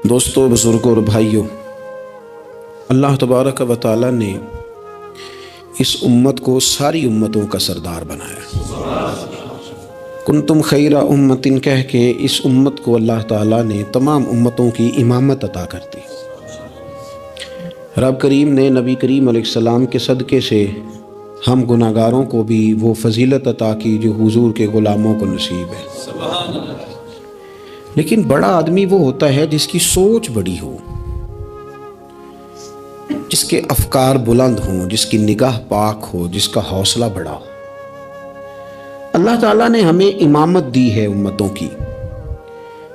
دوستو، بزرگوں اور بھائیوں، اللہ تبارک و تعالی نے اس امت کو ساری امتوں کا سردار بنایا۔ کنتم خیر امت کہہ کے اس امت کو اللہ تعالیٰ نے تمام امتوں کی امامت عطا کر دی۔ رب کریم نے نبی کریم علیہ السلام کے صدقے سے ہم گناہگاروں کو بھی وہ فضیلت عطا کی جو حضور کے غلاموں کو نصیب ہے۔ لیکن بڑا آدمی وہ ہوتا ہے جس کی سوچ بڑی ہو، جس کے افکار بلند ہوں، جس کی نگاہ پاک ہو، جس کا حوصلہ بڑا ہو۔ اللہ تعالیٰ نے ہمیں امامت دی ہے امتوں کی،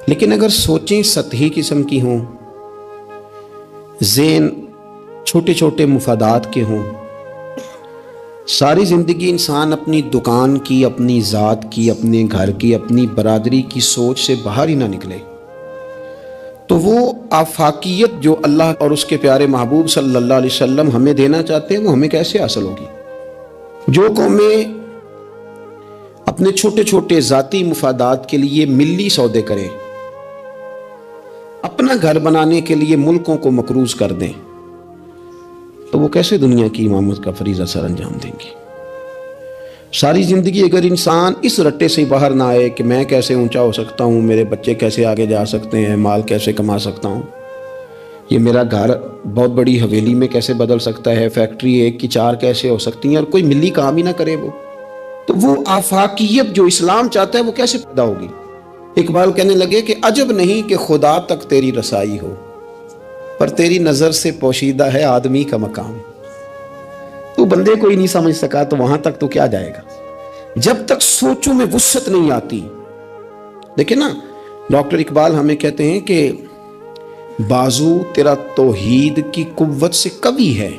لیکن اگر سوچیں سطحی قسم کی ہوں، ذہن چھوٹے چھوٹے مفادات کے ہوں، ساری زندگی انسان اپنی دکان کی، اپنی ذات کی، اپنے گھر کی، اپنی برادری کی سوچ سے باہر ہی نہ نکلے، تو وہ آفاقیت جو اللہ اور اس کے پیارے محبوب صلی اللہ علیہ وسلم ہمیں دینا چاہتے ہیں وہ ہمیں کیسے حاصل ہوگی؟ جو قومیں اپنے چھوٹے چھوٹے ذاتی مفادات کے لیے ملی سودے کریں، اپنا گھر بنانے کے لیے ملکوں کو مقروض کر دیں، تو وہ کیسے دنیا کی امامت کا فریضہ سر انجام دیں گے؟ ساری زندگی اگر انسان اس رٹے سے باہر نہ آئے کہ میں کیسے اونچا ہو سکتا ہوں، میرے بچے کیسے آگے جا سکتے ہیں، مال کیسے کما سکتا ہوں، یہ میرا گھر بہت بڑی حویلی میں کیسے بدل سکتا ہے، فیکٹری 1 کی 4 کیسے ہو سکتی ہیں، اور کوئی ملی کام ہی نہ کرے، تو وہ آفاقیت جو اسلام چاہتا ہے وہ کیسے پیدا ہوگی؟ اقبال کہنے لگے کہ عجب نہیں کہ خدا تک تیری رسائی ہو، پر تیری نظر سے پوشیدہ ہے آدمی کا مقام۔ تو بندے کو ہی نہیں سمجھ سکا تو وہاں تک تو کیا جائے گا؟ جب تک سوچوں میں وسعت نہیں آتی۔ دیکھیں نا، ڈاکٹر اقبال ہمیں کہتے ہیں کہ بازو تیرا توحید کی قوت سے قوی ہے،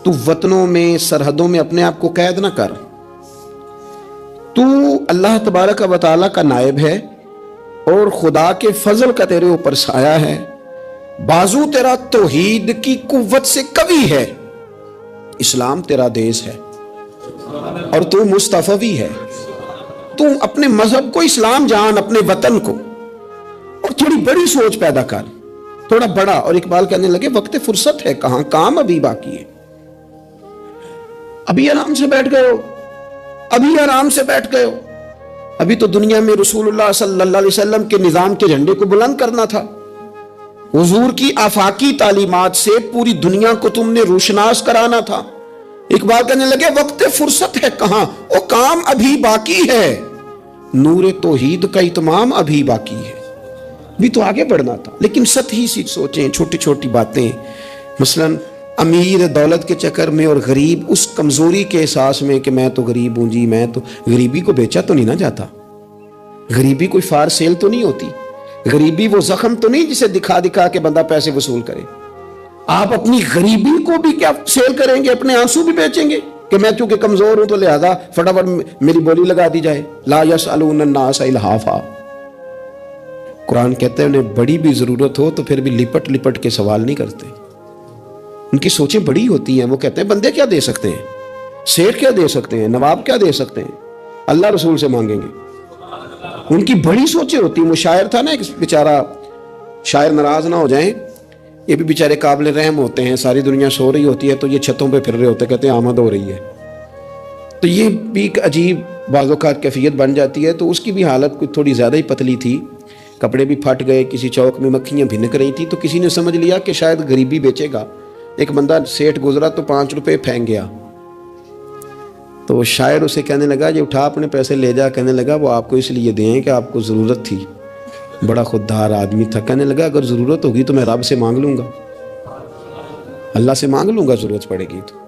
تو وطنوں میں، سرحدوں میں اپنے آپ کو قید نہ کر، تو اللہ تبارک و تعالیٰ کا نائب ہے اور خدا کے فضل کا تیرے اوپر سایہ ہے، بازو تیرا توحید کی قوت سے قوی ہے، اسلام تیرا دیس ہے اور تو مصطفی ہے۔ تو اپنے مذہب کو اسلام جان، اپنے وطن کو، اور تھوڑی بڑی سوچ پیدا کر، تھوڑا بڑا۔ اور اقبال کہنے لگے وقت فرصت ہے کہاں، کام ابھی باقی ہے، ابھی آرام سے بیٹھ گئے ہو، ابھی آرام سے بیٹھ گئے ہو، ابھی تو دنیا میں رسول اللہ صلی اللہ علیہ وسلم کے نظام کے جھنڈے کو بلند کرنا تھا، حضور کی آفاقی تعلیمات سے پوری دنیا کو تم نے روشناس کرانا تھا۔ اقبال کہنے لگے وقت فرصت ہے کہاں، وہ کام ابھی باقی ہے، نور توحید کا اتمام ابھی باقی ہے، بھی تو آگے بڑھنا تھا۔ لیکن سطحی سی سوچیں، چھوٹی چھوٹی باتیں، مثلا امیر دولت کے چکر میں اور غریب اس کمزوری کے احساس میں کہ میں تو غریب ہوں جی، میں تو، غریبی کو بیچا تو نہیں نہ جاتا، غریبی کوئی فار سیل تو نہیں ہوتی، غریبی وہ زخم تو نہیں جسے دکھا دکھا کے بندہ پیسے وصول کرے۔ آپ اپنی غریبی کو بھی کیا سیل کریں گے؟ اپنے آنسو بھی بیچیں گے کہ میں چونکہ کمزور ہوں تو لہذا فٹافٹ میری بولی لگا دی جائے؟ لا یسألون الناس الحافا۔ قرآن کہتے ہیں انہیں بڑی بھی ضرورت ہو تو پھر بھی لپٹ لپٹ کے سوال نہیں کرتے، ان کی سوچیں بڑی ہوتی ہیں۔ وہ کہتے ہیں بندے کیا دے سکتے ہیں، سیٹھ کیا دے سکتے ہیں، نواب کیا دے سکتے ہیں، اللہ رسول سے مانگیں گے۔ ان کی بڑی سوچیں ہوتی ہیں۔ وہ شاعر تھا نا ایک بیچارہ، شاعر ناراض نہ ہو جائیں، یہ بھی بیچارے قابل رحم ہوتے ہیں، ساری دنیا سو رہی ہوتی ہے تو یہ چھتوں پہ پھر رہے ہوتے، کہتے ہیں آمد ہو رہی ہے، تو یہ بھی ایک عجیب بعض اوقات کیفیت بن جاتی ہے۔ تو اس کی بھی حالت کچھ تھوڑی زیادہ ہی پتلی تھی، کپڑے بھی پھٹ گئے، کسی چوک میں مکھیاں بھنک رہی تھی، تو کسی نے سمجھ لیا کہ شاید غریبی بیچے گا۔ ایک بندہ سیٹھ گزرا تو 5 روپے پھینک گیا، تو شاعر اسے کہنے لگا یہ اٹھا اپنے پیسے لے جا، کہنے لگا وہ آپ کو اس لیے دیں کہ آپ کو ضرورت تھی، بڑا خوددار آدمی تھا، کہنے لگا اگر ضرورت ہوگی تو میں رب سے مانگ لوں گا، اللہ سے مانگ لوں گا ضرورت پڑے گی تو۔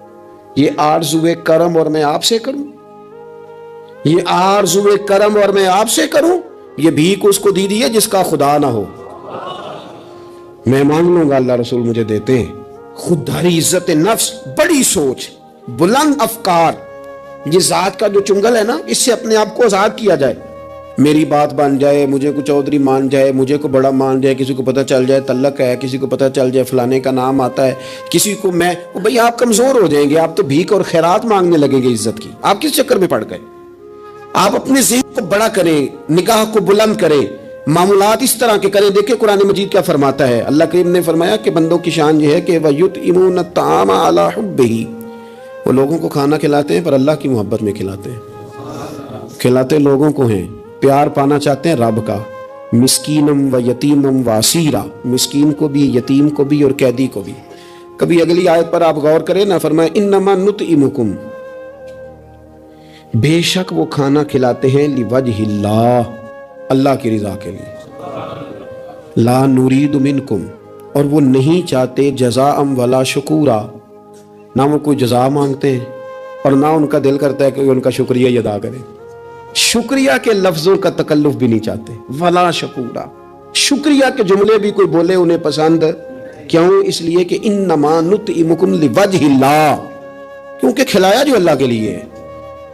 یہ آرزوئے کرم اور میں آپ سے کروں، یہ آرزوئے کرم اور میں آپ سے کروں، یہ بھیک اس کو دی دی ہے جس کا خدا نہ ہو، میں مانگ لوں گا اللہ رسول مجھے دیتے ہیں۔ خودداری، عزت نفس، بڑی سوچ، بلند افکار، یہ ذات کا جو چنگل ہے نا، اس سے اپنے آپ کو آزاد کیا جائے۔ میری بات بن جائے، مجھے کو چودھری مان جائے، مجھے کو بڑا مان جائے، کسی کو پتہ چل جائے تعلق ہے، کسی کو پتہ چل جائے فلانے کا نام آتا ہے، کسی کو میں، بھئی آپ کمزور ہو جائیں گے، آپ تو بھیک اور خیرات مانگنے لگیں گے عزت کی۔ آپ کس چکر میں پڑ گئے؟ آپ اپنے ذہن کو بڑا کریں، نگاہ کو بلند کریں، معمولات اس طرح کے کریں. دیکھیں قرآن مجید کیا فرماتا ہے. اللہ کریم نے فرمایا کہ بندوں کی شان یہ ہے کہ وَيُطْعِمُونَ الطَّعَامَ عَلَىٰ حُبِّهِ، وہ لوگوں کو کھانا کھلاتے ہیں پر اللہ کی محبت میں کھلاتے ہیں. کھلاتے لوگوں کو ہیں، پیار پانا چاہتے ہیں رب کا. مسکینم و یتیمم و اسیرا، مسکین کو بھی، یتیم کو بھی اور قیدی کو بھی. کبھی اگلی آیت پر آپ غور کریں نا، فرمائے انما نطعمکم، بے شک وہ کھانا کھلاتے ہیں لوجہ اللہ، اللہ کی رضا کے لیے. لا نرید منکم، اور وہ نہیں چاہتے جزاء ولا شکورا، نہ وہ کوئی جزا مانگتے ہیں اور نہ ان کا دل کرتا ہے کہ ان کا شکریہ ہی ادا کریں. شکریہ کے لفظوں کا تکلف بھی نہیں چاہتے. ولا شکورا، شکریہ کے جملے بھی کوئی بولے انہیں پسند کیوں؟ اس لیے کہ انما نطعمکم لوجہ اللہ، کیونکہ کھلایا جو اللہ کے لیے ہے.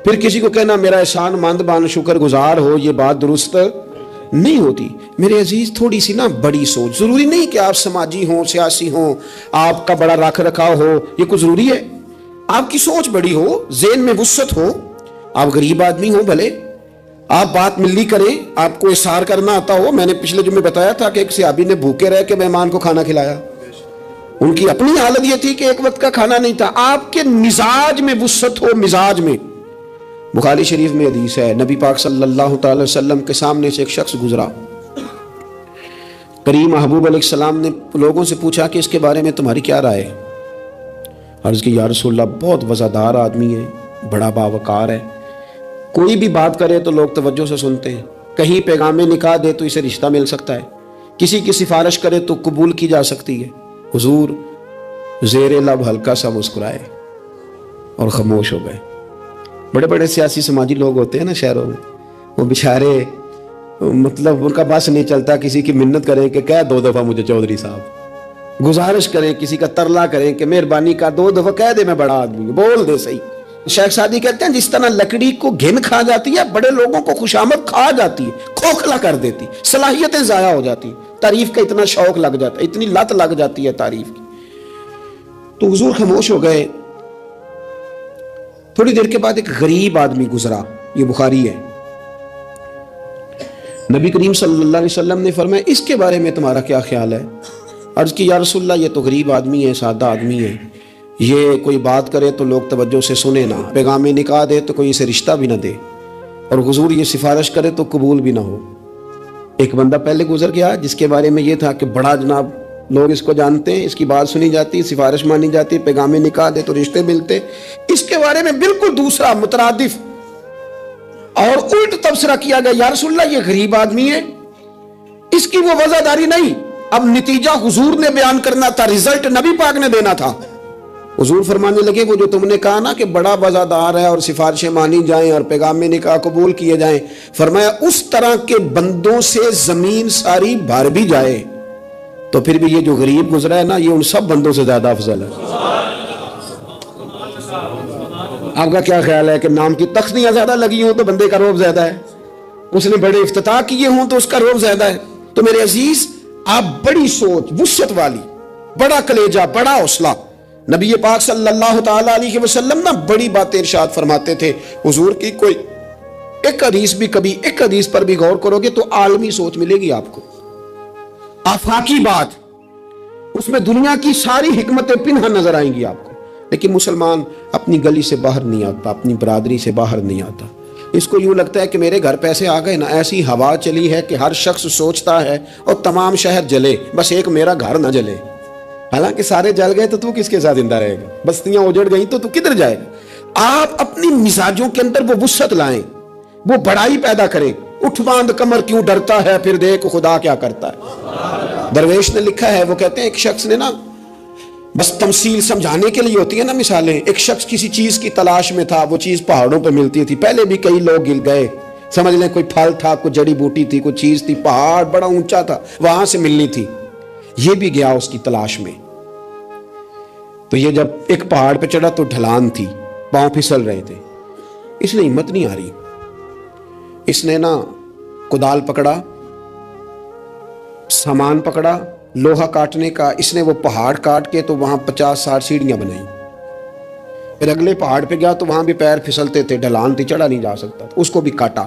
پھر کسی کو کہنا میرا احسان مند بان شکر گزار ہو، یہ بات درست نہیں ہوتی. میرے عزیز تھوڑی سی نا بڑی سوچ، ضروری نہیں کہ آپ سماجی ہوں، سیاسی ہوں، آپ کا بڑا رکھ رکھاؤ ہو، یہ کچھ ضروری ہے. آپ کی سوچ بڑی ہو، ذہن میں وسعت ہو، آپ غریب آدمی ہوں بھلے، آپ بات ملی کریں، آپ کو احسار کرنا آتا ہو. میں نے پچھلے جمعے بتایا تھا کہ ایک صحابی نے بھوکے رہ کے مہمان کو کھانا کھلایا. ان کی اپنی حالت یہ تھی کہ ایک وقت کا کھانا نہیں تھا. آپ کے مزاج میں وسعت ہو، مزاج میں. بخاری شریف میں حدیث ہے، نبی پاک صلی اللہ تعالی وسلم کے سامنے سے ایک شخص گزرا. کریم محبوب علیہ السلام نے لوگوں سے پوچھا کہ اس کے بارے میں تمہاری کیا رائے ہے؟ عرض کی یا رسول اللہ بہت وفادار آدمی ہے، بڑا باوقار ہے، کوئی بھی بات کرے تو لوگ توجہ سے سنتے ہیں، کہیں پیغام نکاح دے تو اسے رشتہ مل سکتا ہے، کسی کی سفارش کرے تو قبول کی جا سکتی ہے. حضور زیر لب ہلکا سا مسکرائے اور خاموش ہو گئے. بڑے بڑے سیاسی سماجی لوگ ہوتے ہیں نا شہروں میں، وہ بیچارے مطلب ان کا بس نہیں چلتا کسی کی منت کریں کہ کہہ 2 دفعہ مجھے چودھری صاحب، گزارش کریں، کسی کا ترلا کریں کہ مہربانی کا 2 دفعہ کہہ دے میں بڑا آدمی ہوں، بول دے صحیح. شیخ سعدی کہتے ہیں جس طرح لکڑی کو گھن کھا جاتی ہے، بڑے لوگوں کو خوشامد کھا جاتی ہے، کھوکھلا کر دیتی، صلاحیتیں ضائع ہو جاتی، تعریف کا اتنا شوق لگ جاتا ہے، اتنی لت لگ جاتی ہے تعریف کی. تو حضور خاموش ہو گئے. تھوڑی دیر کے بعد ایک غریب آدمی گزرا، یہ بخاری ہے. نبی کریم صلی اللہ علیہ وسلم نے فرمایا اس کے بارے میں تمہارا کیا خیال ہے؟ عرض کی یا رسول اللہ یہ تو غریب آدمی ہے، سادہ آدمی ہے، یہ کوئی بات کرے تو لوگ توجہ سے سنے نہ، پیغام نکاح دے تو کوئی اسے رشتہ بھی نہ دے، اور حضور یہ سفارش کرے تو قبول بھی نہ ہو. ایک بندہ پہلے گزر گیا جس کے بارے میں یہ تھا کہ بڑا جناب لوگ اس کو جانتے ہیں، اس کی بات سنی جاتی، سفارش مانی جاتی، پیغام نکاح دے تو رشتے ملتے. اس کے بارے میں بالکل دوسرا مترادف اور الٹ تبصرہ کیا گیا، یا رسول اللہ یہ غریب آدمی ہے، اس کی وہ وضاحت نہیں. اب نتیجہ حضور نے بیان کرنا تھا، رزلٹ نبی پاک نے دینا تھا. حضور فرمانے لگے وہ جو تم نے کہا نا کہ بڑا وفادار ہے اور سفارشیں مانی جائیں اور پیغام نکاح قبول کیے جائیں، فرمایا اس طرح کے بندوں سے زمین ساری بھر بھی جائے تو پھر بھی یہ جو غریب گزرا ہے نا یہ ان سب بندوں سے زیادہ افضل ہے. آپ کا کیا خیال ہے کہ نام کی تختیاں زیادہ لگی ہوں تو بندے کا روب زیادہ ہے، اس نے بڑے افتتاح کیے ہوں تو اس کا روب زیادہ ہے؟ تو میرے عزیز آپ بڑی سوچ، وسعت والی، بڑا کلیجہ، بڑا حوصلہ. نبی پاک صلی اللہ تعالی علیہ وسلم نا بڑی باتیں ارشاد فرماتے تھے. حضور کی کوئی ایک حدیث بھی، کبھی ایک حدیث پر بھی غور کرو گے تو عالمی سوچ ملے گی آپ کو، آفاقی بات، اس میں دنیا کی ساری حکمتیں پنہا نظر آئیں گی آپ کو. لیکن مسلمان اپنی گلی سے باہر نہیں آتا، اپنی برادری سے باہر نہیں آتا. اس کو یوں لگتا ہے کہ میرے گھر پیسے آ گئے نا، ایسی ہوا چلی ہے کہ ہر شخص سوچتا ہے اور تمام شہر جلے، بس ایک میرا گھر نہ جلے. حالانکہ سارے جل گئے تو کس کے ساتھ زندہ رہے گا؟ بستیاں اجڑ گئیں تو کدھر جائے گا؟ آپ اپنی مزاجوں کے اندر وہ وسعت لائیں، وہ بڑائی پیدا کریں. اٹھ باندھ کمر کیوں ڈرتا ہے، پھر دیکھ خدا کیا کرتا ہے. درویش نے لکھا ہے، وہ کہتے ہیں ایک شخص نے نا، بس تمثیل سمجھانے کے لیے ہوتی ہے نا مثالیں، ایک شخص کسی چیز کی تلاش میں تھا، وہ چیز پہاڑوں پہ ملتی تھی، پہلے بھی کئی لوگ گر گئے، سمجھ لیں کوئی پھل تھا، کوئی جڑی بوٹی تھی، کوئی چیز تھی، پہاڑ بڑا اونچا تھا، وہاں سے ملنی تھی. یہ بھی گیا اس کی تلاش میں. تو یہ جب ایک پہاڑ پہ چڑھا تو ڈھلان تھی، پاؤں پھسل رہے تھے، اس نے ہمت نہیں آ رہی، اس نے نا کدال پکڑا، سامان پکڑا لوہا کاٹنے کا، اس نے وہ پہاڑ کاٹ کے تو وہاں 50-60 سیڑھیاں بنائیں. پھر اگلے پہاڑ پہ گیا تو وہاں بھی پیر پھسلتے تھے، ڈھلان تھی، چڑھا نہیں جا سکتا، اس کو بھی کاٹا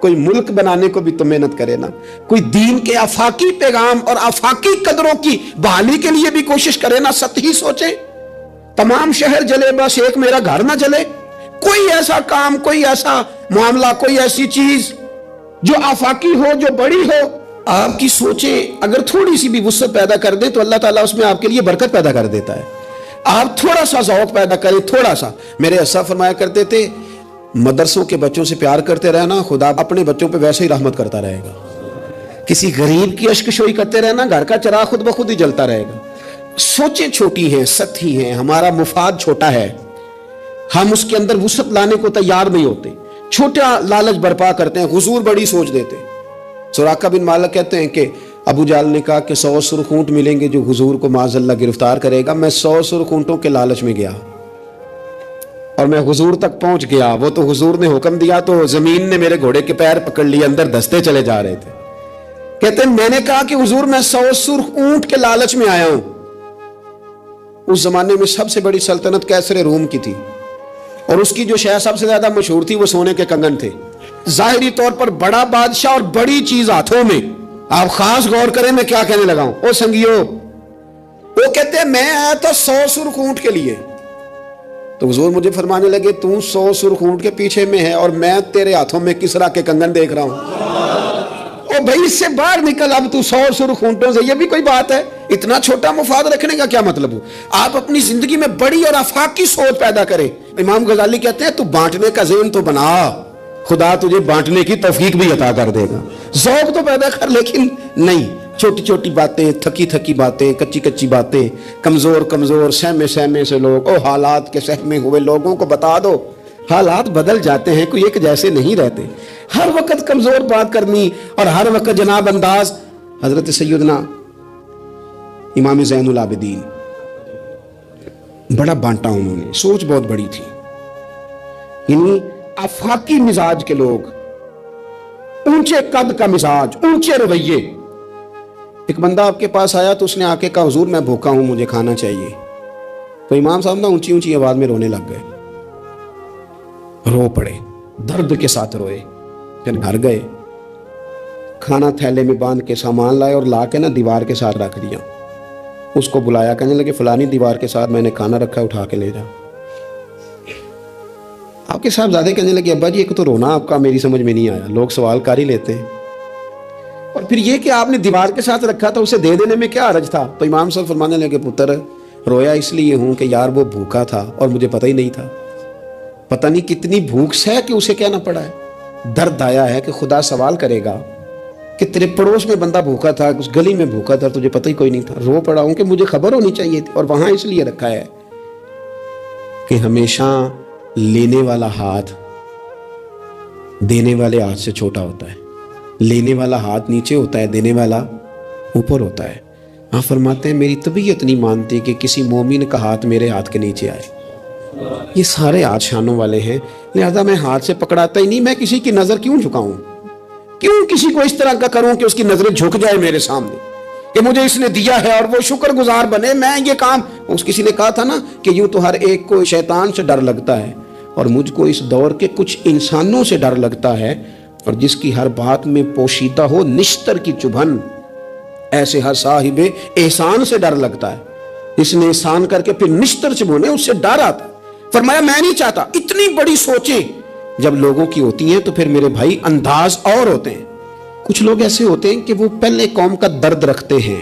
کوئی ملک بنانے کو بھی تو محنت کرے نا, کوئی دین کے آفاقی پیغام اور آفاقی قدروں کی بحالی کے لیے بھی کوشش کرے نا. سطحی سوچیں, تمام شہر جلے بس ایک میرا گھر نہ جلے. کوئی ایسا کام, کوئی ایسا معاملہ, کوئی ایسی چیز جو آفاقی ہو, جو بڑی ہو. آپ کی سوچیں اگر تھوڑی سی بھی وسعت پیدا کر دیں تو اللہ تعالیٰ اس میں آپ کے لیے برکت پیدا کر دیتا ہے. آپ تھوڑا سا ذوق پیدا کریں, تھوڑا سا. میرے اسا فرمایا کرتے تھے, مدرسوں کے بچوں سے پیار کرتے رہنا, خدا اپنے بچوں پہ ویسے ہی رحمت کرتا رہے گا. کسی غریب کی اشکشوئی کرتے رہنا, گھر کا چراغ خود بخود ہی جلتا رہے گا. سوچیں چھوٹی ہیں, سطحی ہیں, ہمارا مفاد چھوٹا ہے, ہم اس کے اندر وسعت لانے کو تیار نہیں ہوتے, چھوٹا لالچ برپا کرتے ہیں, حضور بڑی سوچ دیتے. سراقہ بن مالک کہتے ہیں کہ ابو جہل نے کہا کہ 100 سرخ اونٹ ملیں گے جو حضور کو معاذ اللہ گرفتار کرے گا. میں 100 سرخ اونٹوں کے لالچ میں گیا اور میں حضور تک پہنچ گیا. وہ تو حضور نے حکم دیا تو زمین نے میرے گھوڑے کے پیر پکڑ لیے, اندر دستے چلے جا رہے تھے. کہتے ہیں میں نے کہا کہ حضور میں 100 سرخ اونٹ کے لالچ میں آیا ہوں. اس زمانے میں سب سے بڑی سلطنت کیسر روم کی تھی, اور اس کی جو شے سب سے زیادہ مشہور تھی وہ سونے کے کنگن تھے. ظاہری طور پر بڑا بادشاہ اور بڑی چیز ہاتھوں میں. آپ خاص غور کریں میں کیا کہنے لگا ہوں. او سنگیو, وہ کہتے ہیں میں آیا تھا 100 سرخ اونٹ کے لیے. تو حضور مجھے فرمانے لگے تو 100 سرخ اونٹ کے پیچھے میں ہے اور میں تیرے ہاتھوں میں کسرا کے کنگن دیکھ رہا ہوں. او بھائی اس سے باہر نکل, اب تو 100 سرخ اونٹوں سے, یہ بھی کوئی بات ہے؟ اتنا چھوٹا مفاد رکھنے کا کیا مطلب ہو؟ آپ اپنی زندگی میں بڑی اور آفاقی سوچ پیدا کریں. امام غزالی کہتے ہیں تو بانٹنے کا ذہن تو بنا, خدا تجھے بانٹنے کی توفیق بھی عطا کر دے گا. ذوق تو پیدا کر, لیکن نہیں. چھوٹی چھوٹی باتیں, تھکی تھکی باتیں, کچی کچی باتیں, کمزور کمزور سہمے سہمے سے لوگ, او حالات کے سہمے ہوئے لوگوں کو بتا دو حالات بدل جاتے ہیں, کوئی ایک جیسے نہیں رہتے. ہر وقت کمزور بات کرنی اور ہر وقت جناب انداز. حضرت سیدنا امام زین العابدین بڑا بانٹا, انہوں نے سوچ بہت بڑی تھی. یعنی آفاقی مزاج کے لوگ, اونچے قد کا مزاج, اونچے رویے. ایک بندہ آپ کے پاس آیا تو اس نے آ کے کہا حضور میں بھوکا ہوں, مجھے کھانا چاہیے. تو امام صاحب نا اونچی اونچی آواز میں رونے لگ گئے, رو پڑے, درد کے ساتھ روئے. پھر گھر گئے, کھانا تھیلے میں باندھ کے سامان لائے اور لا کے نا دیوار کے ساتھ رکھ دیا. اس کو بلایا, کہنے لگے فلانی دیوار کے ساتھ میں نے کھانا رکھا, اٹھا کے لے جا. آپ کے صاحب زیادہ کہنے لگے ابا جی ایک تو رونا آپ کا میری سمجھ میں نہیں آیا, لوگ سوال کر ہی لیتے ہیں, اور پھر یہ کہ آپ نے دیوار کے ساتھ رکھا تھا, اسے دے دینے میں کیا حرج تھا. تو امام صاحب فرمانے لگے پتر رویا اس لیے ہوں کہ یار وہ بھوکا تھا اور مجھے پتہ ہی نہیں تھا. پتہ نہیں کتنی بھوک سے کہ اسے کہنا پڑا ہے. درد آیا ہے کہ خدا سوال کرے گا کہ تیرے پڑوس میں بندہ بھوکا تھا, اس گلی میں بھوکا تھا, تجھے پتہ ہی کوئی نہیں تھا. رو پڑا ہوں کہ مجھے خبر ہونی چاہیے تھی. اور وہاں اس لیے رکھا ہے کہ ہمیشہ لینے والا ہاتھ دینے والے ہاتھ سے چھوٹا ہوتا ہے. لینے والا ہاتھ نیچے ہوتا ہے, دینے والا اوپر ہوتا ہے. آپ فرماتے ہیں میری طبیعت نہیں مانتی کہ کسی مومن کا ہاتھ میرے ہاتھ کے نیچے آئے. یہ سارے ہاتھ شانوں والے ہیں, لہذا میں ہاتھ سے پکڑاتا ہی نہیں. میں کسی کی نظر کیوں جھکاؤں, کیوں کسی کو اس طرح کا کروں کہ اس کی نظریں جھک جائے میرے سامنے کہ مجھے اس نے دیا ہے اور وہ شکر گزار بنے. میں یہ کام, اس کسی نے کہا تھا نا کہ یوں تو ہر ایک کو شیطان سے ڈر لگتا ہے, اور مجھ کو اس دور کے کچھ انسانوں سے ڈر لگتا ہے, اور جس کی ہر بات میں پوشیدہ ہو نشتر کی چبھن, ایسے ہر صاحب احسان سے ڈر لگتا ہے. اس نے احسان کر کے پھر نشتر چبھونے, اس سے ڈر آتا. فرمایا میں نہیں چاہتا. اتنی بڑی سوچیں جب لوگوں کی ہوتی ہیں تو پھر میرے بھائی انداز اور ہوتے ہیں. کچھ لوگ ایسے ہوتے ہیں کہ وہ پہلے قوم کا درد رکھتے ہیں,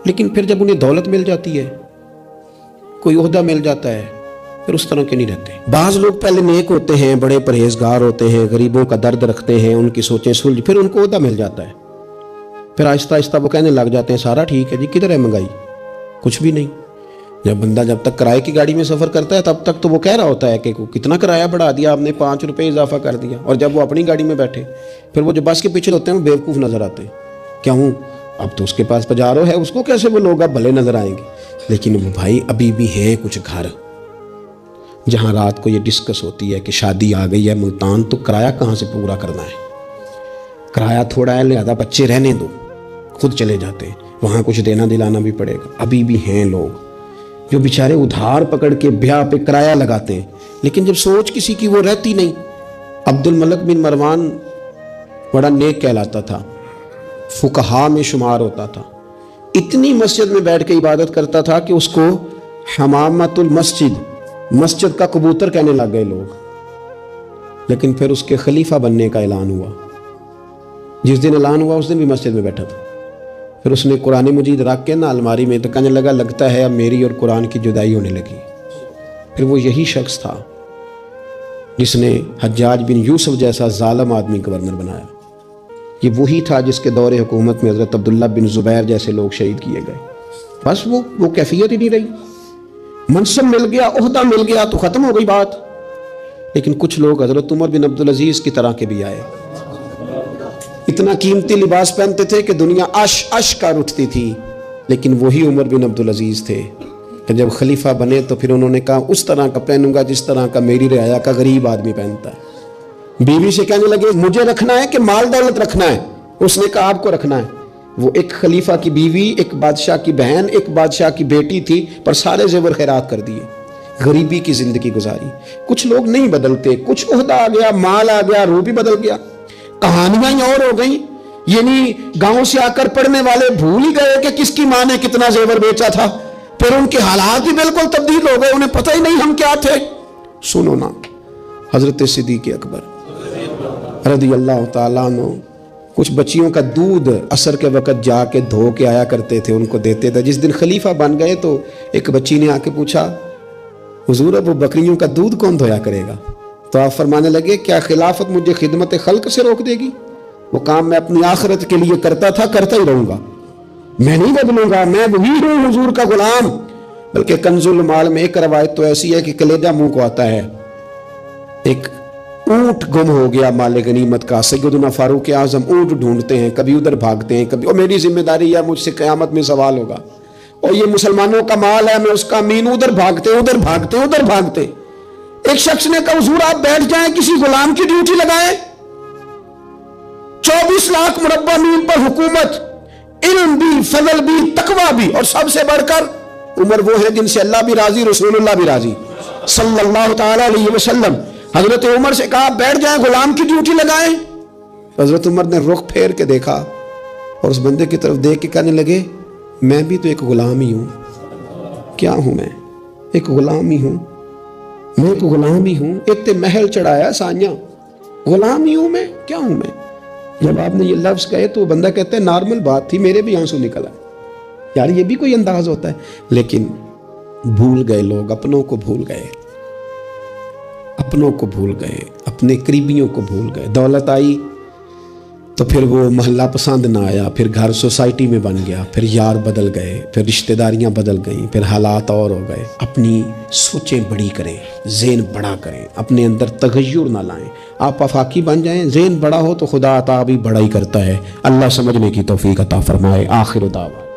لیکن پھر جب انہیں دولت مل جاتی ہے, کوئی عہدہ مل جاتا ہے, پھر اس طرح کے نہیں رہتے. بعض لوگ پہلے نیک ہوتے ہیں, بڑے پرہیزگار ہوتے ہیں, غریبوں کا درد رکھتے ہیں, ان کی سوچیں سلجھ, پھر ان کو عہدہ مل جاتا ہے, پھر آہستہ آہستہ وہ کہنے لگ جاتے ہیں سارا ٹھیک ہے جی, کدھر ہے مہنگائی, کچھ بھی نہیں. جب بندہ جب تک کرائے کی گاڑی میں سفر کرتا ہے تب تک تو وہ کہہ رہا ہوتا ہے کہ کتنا کرایہ بڑھا دیا آپ نے, 5 روپے اضافہ کر دیا. اور جب وہ اپنی گاڑی میں بیٹھے, پھر وہ جو بس کے پیچھے ہوتے ہیں وہ بیوقوف نظر آتے ہیں. کیا ہوں, اب تو اس کے پاس پجارو ہے, اس کو کیسے وہ لوگ اب بھلے نظر آئیں گے. لیکن وہ بھائی ابھی بھی ہیں کچھ گھر جہاں رات کو یہ ڈسکس ہوتی ہے کہ شادی آ گئی ہے ملتان, تو کرایہ کہاں سے پورا کرنا ہے, کرایہ تھوڑا ہے لہذا بچے رہنے دو, خود چلے جاتے ہیں, وہاں کچھ دینا دلانا بھی پڑے گا. ابھی بھی ہیں لوگ جو بیچارے ادھار پکڑ کے بیاہ پہ کرایہ لگاتے ہیں, لیکن جب سوچ کسی کی وہ رہتی نہیں. عبد الملک بن مروان بڑا نیک کہلاتا تھا، فقہا میں شمار ہوتا تھا، اتنی مسجد میں بیٹھ کے عبادت کرتا تھا کہ اس کو حمامت المسجد، مسجد کا کبوتر کہنے لگ گئے لوگ۔ لیکن پھر اس کے خلیفہ بننے کا اعلان ہوا، جس دن اعلان ہوا اس دن بھی مسجد میں بیٹھا تھا۔ پھر اس نے قرآن مجید رکھ کے نا الماری میں، تو کہنے لگتا ہے اب میری اور قرآن کی جدائی ہونے لگی۔ پھر وہ یہی شخص تھا جس نے حجاج بن یوسف جیسا ظالم آدمی گورنر بنایا۔ یہ وہی تھا جس کے دور حکومت میں حضرت عبداللہ بن زبیر جیسے لوگ شہید کیے گئے۔ بس وہ کیفیت ہی نہیں رہی، منصب مل گیا، عہدہ مل گیا تو ختم ہو گئی بات۔ لیکن کچھ لوگ حضرت عمر بن عبدالعزیز کی طرح کے بھی آئے، اتنا قیمتی لباس پہنتے تھے کہ دنیا عش کر اٹھتی تھی، لیکن وہی عمر بن عبدالعزیز تھے کہ جب خلیفہ بنے تو پھر انہوں نے کہا اس طرح کا پہنوں گا جس طرح کا میری رعایا کا غریب آدمی پہنتا ہے۔ بیوی سے کہنے لگے مجھے رکھنا ہے کہ مال دولت رکھنا ہے؟ اس نے کہا آپ کو رکھنا ہے۔ وہ ایک خلیفہ کی بیوی، ایک بادشاہ کی بہن، ایک بادشاہ کی بیٹی تھی، پر سارے زیور خیرات کر دیے، غریبی کی زندگی گزاری۔ کچھ لوگ نہیں بدلتے، کچھ عہدہ آ گیا، مال آ گیا، روح بھی بدل گیا، کہانیاں ہی اور ہو گئیں۔ یعنی گاؤں سے آ کر پڑھنے والے بھول ہی گئے کہ کس کی ماں نے کتنا زیور بیچا تھا، پھر ان کے حالات بھی بالکل تبدیل ہو گئے، انہیں پتہ ہی نہیں ہم کیا تھے۔ سنو نا، حضرت صدیق اکبر رضی اللہ تعالیٰ عنہ کچھ بچیوں کا دودھ عصر کے وقت جا کے دھو کے آیا کرتے تھے، ان کو دیتے تھے۔ جس دن خلیفہ بن گئے تو ایک بچی نے آ کے پوچھا حضور اب وہ بکریوں کا دودھ کون دھویا کرے گا؟ تو آپ فرمانے لگے کیا خلافت مجھے خدمت خلق سے روک دے گی؟ وہ کام میں اپنی آخرت کے لیے کرتا تھا، کرتا ہی رہوں گا، میں نہیں بدلوں گا، میں وہی ہوں حضور کا غلام۔ بلکہ کنز المال میں ایک روایت تو ایسی ہے کہ کلیجہ منہ کو آتا ہے، ایک اونٹ گم ہو گیا مال غنیمت کا، سیدنا فاروق اعظم اونٹ ڈھونڈتے ہیں، کبھی ادھر بھاگتے ہیں، کبھی میری ذمہ داری ہے، مجھ سے قیامت میں سوال ہوگا، اور یہ مسلمانوں کا مال ہے، میں اس کا امین، ادھر بھاگتے۔ ایک شخص نے کہا حضور آپ بیٹھ جائیں، کسی غلام کی ڈیوٹی لگائیں۔ 24 لاکھ مربع میل پر حکومت، علم بھی، فضل بھی، تقوی بھی، اور سب سے بڑھ کر عمر وہ ہے جن سے اللہ بھی راضی، رسول اللہ بھی راضی صلی اللہ تعالی علیہ وسلم۔ حضرت عمر سے کہا بیٹھ جائیں، غلام کی ڈیوٹی لگائیں۔ حضرت عمر نے رخ پھیر کے دیکھا اور اس بندے کی طرف دیکھ کے کہنے لگے میں بھی تو ایک غلام ہی ہوں۔ کیا ہوں میں؟ ایک غلام ہی ہوں، میں ایک غلام ہی ہوں، ایک تے محل چڑھایا سانیاں، غلام ہی ہوں میں، کیا ہوں میں؟ جب آپ نے یہ لفظ کہے تو بندہ کہتا ہے نارمل بات تھی، میرے بھی آنسو نکل آئے، یار یہ بھی کوئی انداز ہوتا ہے۔ لیکن بھول گئے لوگ، اپنوں کو بھول گئے، اپنوں کو بھول گئے، اپنے قریبیوں کو بھول گئے۔ دولت آئی تو پھر وہ محلہ پسند نہ آیا، پھر گھر سوسائٹی میں بن گیا، پھر یار بدل گئے، پھر رشتہ داریاں بدل گئیں، پھر حالات اور ہو گئے۔ اپنی سوچیں بڑی کریں، ذہن بڑا کریں، اپنے اندر تغیر نہ لائیں۔ آپ آفاقی بن جائیں، ذہن بڑا ہو تو خدا عطا بھی بڑا ہی کرتا ہے۔ اللہ سمجھنے کی توفیق عطا فرمائے۔ آخر دعویٰ